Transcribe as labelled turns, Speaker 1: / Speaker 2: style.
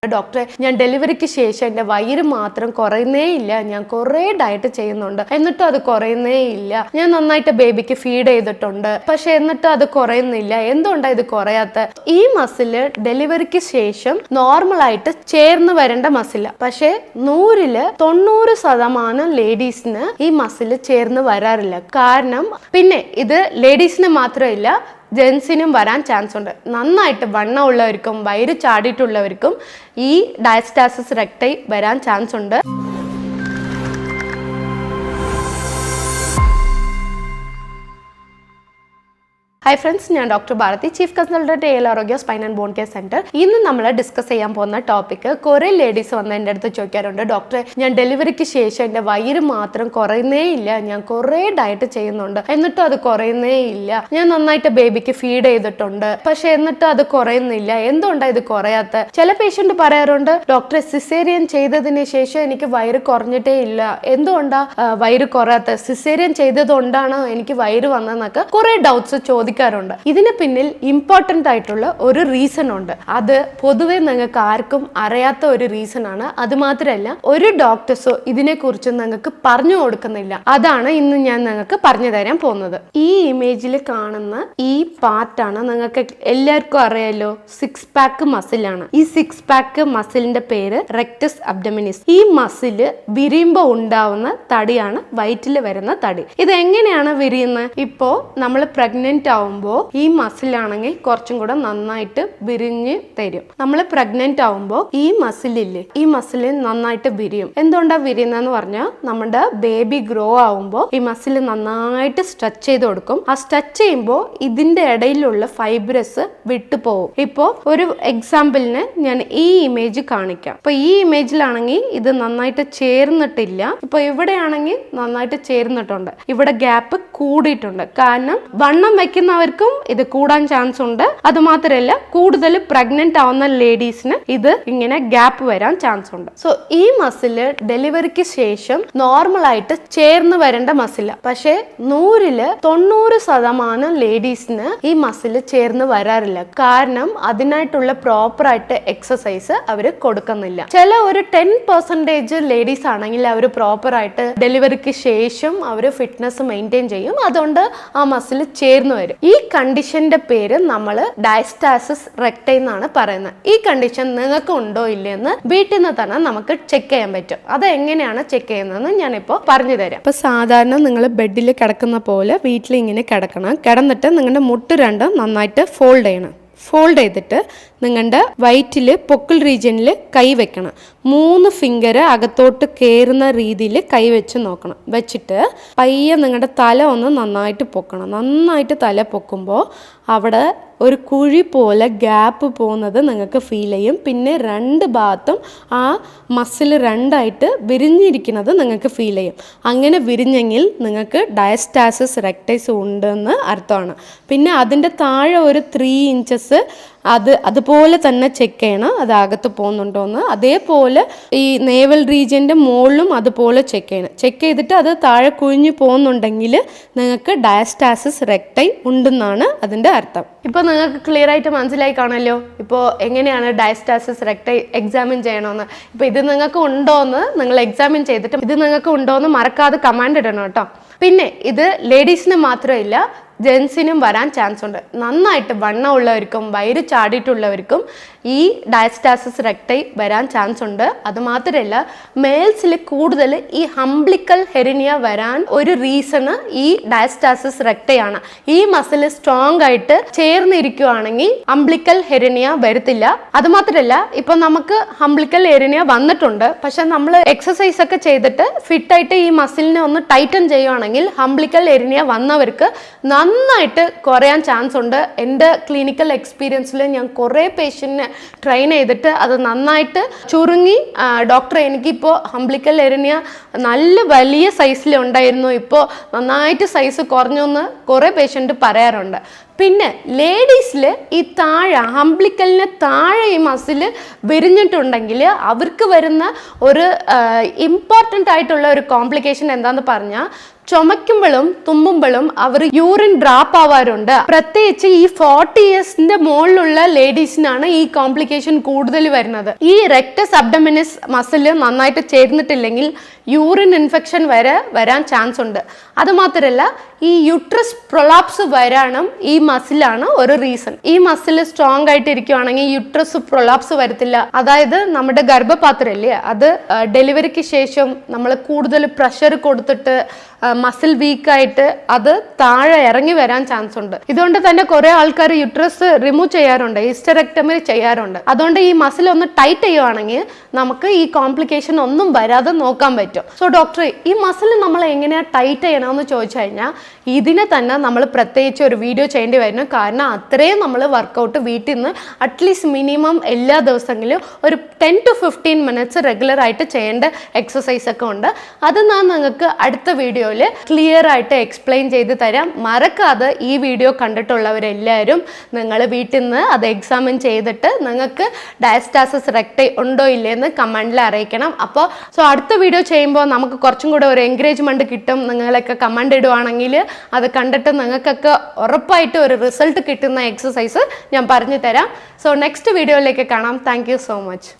Speaker 1: ഡോക്ടറെ, ഞാൻ ഡെലിവറിക്ക് ശേഷം എൻ്റെ വയറ് മാത്രം കുറയുന്നേ ഇല്ല. ഞാൻ കുറേ ഡയറ്റ് ചെയ്യുന്നുണ്ട്, എന്നിട്ടും അത് കുറയുന്നേ ഇല്ല. ഞാൻ നന്നായിട്ട് ബേബിക്ക് ഫീഡ് ചെയ്തിട്ടുണ്ട്, പക്ഷെ എന്നിട്ടും അത് കുറയുന്നില്ല. എന്തുകൊണ്ടാണ് ഇത് കുറയാത്ത? ഈ മസില് ഡെലിവറിക്ക് ശേഷം നോർമലായിട്ട് ചേർന്ന് വരേണ്ട മസില, പക്ഷെ 100% ലേഡീസിന് ഈ മസില് ചേർന്ന് വരാറില്ല. കാരണം പിന്നെ ഇത് ലേഡീസിന് മാത്രമില്ല, ജെൻസിനും വരാൻ ചാൻസ് ഉണ്ട്. നന്നായിട്ട് വണ്ണം ഉള്ളവർക്കും വയറ് ചാടിയിട്ടുള്ളവർക്കും ഈ ഡയസ്റ്റാസിസ് റെക്ടൈ വരാൻ ചാൻസ് ഉണ്ട്. ഹായ് ഫ്രണ്ട്സ്, ഞാൻ doctor Bharathi, chief consultant AL Arogya spine and bone care centre. ഇന്ന് നമ്മൾ ഡിസ്കസ് ചെയ്യാൻ പോകുന്ന ടോപ്പിക്, കുറേ ലേഡീസ് വന്ന് എൻ്റെ അടുത്ത് ചോദിക്കാറുണ്ട്, ഡോക്ടറെ, ഞാൻ ഡെലിവറിക്ക് ശേഷം എൻ്റെ വയറ് മാത്രം കുറയുന്നേ ഇല്ല. ഞാൻ കുറേ ഡയറ്റ് ചെയ്യുന്നുണ്ട്, എന്നിട്ടും അത് കുറയുന്നേ ഇല്ല. ഞാൻ നന്നായിട്ട് ബേബിക്ക് ഫീഡ് ചെയ്തിട്ടുണ്ട്, പക്ഷെ എന്നിട്ടും അത് കുറയുന്നില്ല. എന്തുകൊണ്ടാണ് ഇത് കുറയാത്ത? ചില പേഷ്യന്റ് പറയാറുണ്ട്, ഡോക്ടറെ, സിസേറിയൻ ചെയ്തതിന് ശേഷം എനിക്ക് വയറ് കുറഞ്ഞിട്ടേ ഇല്ല. എന്തുകൊണ്ടാ വയറ് കുറയാത്ത? സിസേറിയൻ ചെയ്തതുകൊണ്ടാണോ എനിക്ക് വയറ് വന്നതെന്നൊക്കെ കുറെ ഡൗട്ട്സ് ചോദിക്കാറുണ്ട്. ഇതിന് പിന്നിൽ ഇമ്പോർട്ടന്റ് ആയിട്ടുള്ള ഒരു റീസൺ ഉണ്ട്. അത് പൊതുവെ നിങ്ങൾക്ക് ആർക്കും അറിയാത്ത ഒരു റീസൺ ആണ്. അത് മാത്രമല്ല, ഒരു ഡോക്ടേഴ്സോ ഇതിനെ കുറിച്ച് നിങ്ങൾക്ക് പറഞ്ഞു കൊടുക്കുന്നില്ല. അതാണ് ഇന്ന് ഞാൻ നിങ്ങൾക്ക് പറഞ്ഞു തരാൻ പോകുന്നത്. ഈ ഇമേജിൽ കാണുന്ന ഈ പാർട്ടാണ് നിങ്ങൾക്ക് എല്ലാവർക്കും അറിയാലോ, 6 പാക്ക് മസിലാണ്. ഈ 6 പാക്ക് മസിലിന്റെ പേര് റെക്ടസ് അബ്ഡമിനിസ്. ഈ മസില് വിരിയുമ്പോ ഉണ്ടാവുന്ന തടിയാണ് വയറ്റിൽ വരുന്ന തടി. ഇത് എങ്ങനെയാണ് വിരിയുന്നത്? ഇപ്പോ നമ്മൾ പ്രഗ്നന്റ് ഈ മസിലാണെങ്കിൽ കുറച്ചും കൂടെ നന്നായിട്ട് വിരിഞ്ഞ് തരും. നമ്മൾ പ്രഗ്നന്റ് ആവുമ്പോ ഈ മസിലില്ലേ, ഈ മസിൽ നന്നായിട്ട് വിരിയും. എന്തുകൊണ്ടാണ് വിരിയുന്നതെന്ന് പറഞ്ഞാൽ, നമ്മുടെ ബേബി ഗ്രോ ആവുമ്പോ ഈ മസിൽ നന്നായിട്ട് സ്ട്രെച്ച് ചെയ്ത് കൊടുക്കും. ആ സ്ട്രെച്ച് ചെയ്യുമ്പോൾ ഇതിന്റെ ഇടയിലുള്ള ഫൈബ്രസ് വിട്ടുപോകും. ഇപ്പോ ഒരു എക്സാമ്പിളിന് ഞാൻ ഈ ഇമേജ് കാണിക്കാം. ഇപ്പൊ ഈ ഇമേജിലാണെങ്കിൽ ഇത് നന്നായിട്ട് ചേർന്നിട്ടില്ല. ഇപ്പൊ ഇവിടെയാണെങ്കിൽ നന്നായിട്ട് ചേർന്നിട്ടുണ്ട്. ഇവിടെ ഗ്യാപ്പ് കൂടിയിട്ടുണ്ട്. കാരണം വണ്ണം വെക്കുന്നവർക്കും ഇത് കൂടാൻ ചാൻസ് ഉണ്ട്. അത് മാത്രമല്ല, കൂടുതൽ പ്രഗ്നന്റ് ആവുന്ന ലേഡീസിന് ഇത് ഇങ്ങനെ ഗ്യാപ്പ് വരാൻ ചാൻസ് ഉണ്ട്. സോ ഈ മസില് ഡെലിവറിക്ക് ശേഷം നോർമൽ ആയിട്ട് ചേർന്ന് വരേണ്ട മസില, പക്ഷെ 100% ലേഡീസിന് ഈ മസില് ചേർന്ന് വരാറില്ല. കാരണം അതിനായിട്ടുള്ള പ്രോപ്പർ ആയിട്ട് എക്സസൈസ് അവര് കൊടുക്കുന്നില്ല. ചില ഒരു 10% ലേഡീസ് ആണെങ്കിൽ അവർ പ്രോപ്പർ ആയിട്ട് ഡെലിവറിക്ക് ശേഷം അവര് ഫിറ്റ്നസ് മെയിൻറ്റെയിൻ ചെയ്യും. അതുകൊണ്ട് ആ മസിൽ ചേർന്ന് വരും. ഈ കണ്ടീഷന്റെ പേര് നമ്മൾ ഡയസ്റ്റാസിസ് റെക്ടൈ എന്നാണ് പറയുന്നത്. ഈ കണ്ടീഷൻ നിങ്ങൾക്ക് ഉണ്ടോ ഇല്ലെന്ന് വീട്ടിൽ നിന്ന് തന്നെ നമുക്ക് ചെക്ക് ചെയ്യാൻ പറ്റും. അത് എങ്ങനെയാണ് ചെക്ക് ചെയ്യുന്നതെന്ന് ഞാനിപ്പോൾ പറഞ്ഞു തരാം. ഇപ്പൊ സാധാരണ നിങ്ങൾ ബെഡിൽ കിടക്കുന്ന പോലെ വീട്ടിൽ ഇങ്ങനെ കിടക്കണം. കിടന്നിട്ട് നിങ്ങളുടെ മുട്ട് രണ്ടും നന്നായിട്ട് ഫോൾഡ് ചെയ്യണം. ഫോൾഡ് ചെയ്തിട്ട് നിങ്ങളുടെ വയറ്റിൽ പൊക്കിൾ റീജിയനിൽ കൈ വെക്കണം. 3 ഫിംഗർ അകത്തോട്ട് കയറുന്ന രീതിയിൽ കൈ വെച്ച് നോക്കണം. വെച്ചിട്ട് പയ്യെ നിങ്ങളുടെ തല ഒന്ന് നന്നായിട്ട് പൊക്കണം. നന്നായിട്ട് തല പൊക്കുമ്പോൾ അവിടെ ഒരു കുഴി പോലെ ഗ്യാപ്പ് പോകുന്നത് നിങ്ങൾക്ക് ഫീൽ ചെയ്യും. പിന്നെ 2 ഭാഗത്തും ആ മസിൽ 2ആയിട്ട് വിരിഞ്ഞിരിക്കുന്നത് നിങ്ങൾക്ക് ഫീൽ ചെയ്യും. അങ്ങനെ വിരിഞ്ഞെങ്കിൽ നിങ്ങൾക്ക് ഡയസ്റ്റാസിസ് റെക്ടൈസ് ഉണ്ടെന്ന് അർത്ഥമാണ്. പിന്നെ അതിൻ്റെ താഴെ ഒരു 3 ഇഞ്ചസ് അതുപോലെ തന്നെ ചെക്ക് ചെയ്യണം, അത് അകത്ത് പോകുന്നുണ്ടോയെന്ന്. അതേപോലെ ഈ നേവൽ റീജിയൻ്റെ മുകളിലും അതുപോലെ ചെക്ക് ചെയ്യണം. ചെക്ക് ചെയ്തിട്ട് അത് താഴെ കുഴിഞ്ഞു പോകുന്നുണ്ടെങ്കിൽ നിങ്ങൾക്ക് ഡയസ്റ്റാസിസ് റെക്ടൈ ഉണ്ടെന്നാണ് അതിൻ്റെ അർത്ഥം. ഇപ്പോൾ നിങ്ങൾക്ക് ക്ലിയർ ആയിട്ട് മനസ്സിലായി കാണല്ലോ ഇപ്പോൾ എങ്ങനെയാണ് ഡയസ്റ്റാസിസ് റെക്ടൈ എക്സാമിൻ ചെയ്യണമെന്ന്. ഇപ്പോൾ ഇത് നിങ്ങൾക്ക് ഉണ്ടോയെന്ന് നിങ്ങൾ എക്സാമിൻ ചെയ്തിട്ട് ഇത് നിങ്ങൾക്ക് ഉണ്ടോയെന്ന് മറക്കാതെ കമാൻഡ് ഇടണം കേട്ടോ. പിന്നെ ഇത് ലേഡീസിന് മാത്രമില്ല, ജെൻസിനും വരാൻ ചാൻസ് ഉണ്ട്. നന്നായിട്ട് വണ്ണം ഉള്ളവർക്കും വയറ് ചാടിയിട്ടുള്ളവർക്കും ഈ ഡയസ്റ്റാസിസ് റെക്ടൈ വരാൻ ചാൻസ് ഉണ്ട്. അതുമാത്രമല്ല, മെയിൽസിൽ കൂടുതൽ ഈ ഹംബ്ലിക്കൽ ഹെറിനിയ വരാൻ ഒരു റീസണ് ഈ ഡയസ്റ്റാസിസ് റെക്ടൈ ആണ്. ഈ മസിൽ സ്ട്രോങ് ആയിട്ട് ചേർന്നിരിക്കുകയാണെങ്കിൽ ഹംബ്ലിക്കൽ ഹെറിനിയ വരത്തില്ല. അതുമാത്രമല്ല, ഇപ്പൊ നമുക്ക് ഹംബ്ലിക്കൽ ഹെറിനിയ വന്നിട്ടുണ്ട്, പക്ഷെ നമ്മൾ എക്സസൈസ് ഒക്കെ ചെയ്തിട്ട് ഫിറ്റായിട്ട് ഈ മസിലിനെ ഒന്ന് ടൈറ്റൻ ചെയ്യുകയാണെങ്കിൽ ഹംബ്ലിക്കൽ ഹെറിനിയ വന്നവർക്ക് നന്നായിട്ട് കുറയാൻ ചാൻസ് ഉണ്ട്. എൻ്റെ ക്ലിനിക്കൽ എക്സ്പീരിയൻസിൽ ഞാൻ കുറേ പേഷ്യൻറ്റിനെ ട്രെയിൻ ചെയ്തിട്ട് അത് നന്നായിട്ട് ചുരുങ്ങി, ഡോക്ടറെ, എനിക്കിപ്പോൾ ഹംബ്ലിക്കൽ ഹെറിനിയ നല്ല വലിയ സൈസിൽ ഉണ്ടായിരുന്നു, ഇപ്പോൾ നന്നായിട്ട് സൈസ് കുറഞ്ഞു എന്ന് കുറേ പേഷ്യൻറ്റ് പറയാറുണ്ട്. പിന്നെ ലേഡീസിൽ ഈ താഴെ അംബ്ലിക്കലിന് താഴെ ഈ മസിൽ വിരിഞ്ഞിട്ടുണ്ടെങ്കിൽ അവർക്ക് വരുന്ന ഒരു ഇമ്പോർട്ടൻ്റ് ആയിട്ടുള്ള ഒരു കോംപ്ലിക്കേഷൻ എന്താന്ന് പറഞ്ഞാൽ ചുമയ്ക്കുമ്പോഴും തുമ്മുമ്പോഴും അവർ യൂറിൻ ഡ്രാപ്പ് ആവാറുണ്ട്. പ്രത്യേകിച്ച് ഈ 40 ഇയേഴ്സിന്റെ മുകളിലുള്ള ലേഡീസിനാണ് ഈ കോംപ്ലിക്കേഷൻ കൂടുതൽ വരുന്നത്. ഈ റെക്ടസ് അബ്ഡമിനിസ് മസിൽ നന്നായിട്ട് ചേർന്നിട്ടില്ലെങ്കിൽ യൂറിൻ ഇൻഫെക്ഷൻ വരാൻ ചാൻസ് ഉണ്ട്. അതുമാത്രമല്ല ഈ യൂട്രസ് പ്രൊലാപ്സ് വരാനും ഈ മസിലാണ് ഒരു റീസൺ. ഈ മസിൽ സ്ട്രോങ് ആയിട്ട് ഇരിക്കുവാണെങ്കിൽ യൂട്രസ് പ്രൊലാപ്സ് വരത്തില്ല. അതായത് നമ്മുടെ ഗർഭപാത്രം ഇല്ലേ, അത് ഡെലിവറിക്ക് ശേഷം നമ്മൾ കൂടുതൽ പ്രഷർ കൊടുത്തിട്ട് മസിൽ വീക്കായിട്ട് അത് താഴെ ഇറങ്ങി വരാൻ ചാൻസ് ഉണ്ട്. ഇതുകൊണ്ട് തന്നെ കുറെ ആൾക്കാർ യൂട്രസ് റിമൂവ് ചെയ്യാറുണ്ട്, ഹിസ്റ്ററെക്ടമി ചെയ്യാറുണ്ട്. അതുകൊണ്ട് ഈ മസിൽ ഒന്ന് ടൈറ്റ് ചെയ്യുവാണെങ്കിൽ നമുക്ക് ഈ കോംപ്ലിക്കേഷൻ ഒന്നും വരാതെ നോക്കാൻ പറ്റും. സോ ഡോക്ടർ, ഈ മസിൽ നമ്മൾ എങ്ങനെയാ ടൈറ്റ് ചെയ്യണമെന്ന് ചോദിച്ചു കഴിഞ്ഞാൽ ഇതിനെ തന്നെ നമ്മൾ പ്രത്യേകിച്ച് ഒരു വീഡിയോ ചെയ്യേണ്ടി വരുന്നു. കാരണം അത്രയും നമ്മൾ വർക്കൗട്ട് വീട്ടിൽ നിന്ന് അറ്റ്ലീസ്റ്റ് മിനിമം എല്ലാ ദിവസങ്ങളിലും ഒരു 10 to 15 മിനിറ്റ്സ് റെഗുലർ ആയിട്ട് ചെയ്യേണ്ട എക്സസൈസ് ഒക്കെ ഉണ്ട്. അത് ഞാൻ നിങ്ങൾക്ക് അടുത്ത വീഡിയോയിൽ ക്ലിയർ ആയിട്ട് എക്സ്പ്ലെയിൻ ചെയ്ത് തരാം. മറക്കാതെ ഈ വീഡിയോ കണ്ടിട്ടുള്ളവരെല്ലാവരും നിങ്ങൾ വീട്ടിൽ നിന്ന് അത് എക്സാമിൻ ചെയ്തിട്ട് നിങ്ങൾക്ക് ഡയസ്റ്റാസിസ് റെക്ടൈ ഉണ്ടോ ഇല്ലേന്ന് കമൻറ്റിൽ അറിയിക്കണം. അപ്പോൾ അടുത്ത വീഡിയോ ചെയ്യുമ്പോൾ നമുക്ക് കുറച്ചും കൂടെ ഒരു എൻകറേജ്മെൻറ്റ് കിട്ടും. നിങ്ങളൊക്കെ കമൻറ്റ് ഇടുവാണെങ്കിൽ അത് കണ്ടിട്ട് നിങ്ങൾക്കൊക്കെ ഉറപ്പായിട്ട് ഒരു റിസൾട്ട് കിട്ടുന്ന എക്സസൈസ് ഞാൻ പറഞ്ഞു തരാം. നെക്സ്റ്റ് വീഡിയോയിലേക്ക് കാണാം. Thank you so much.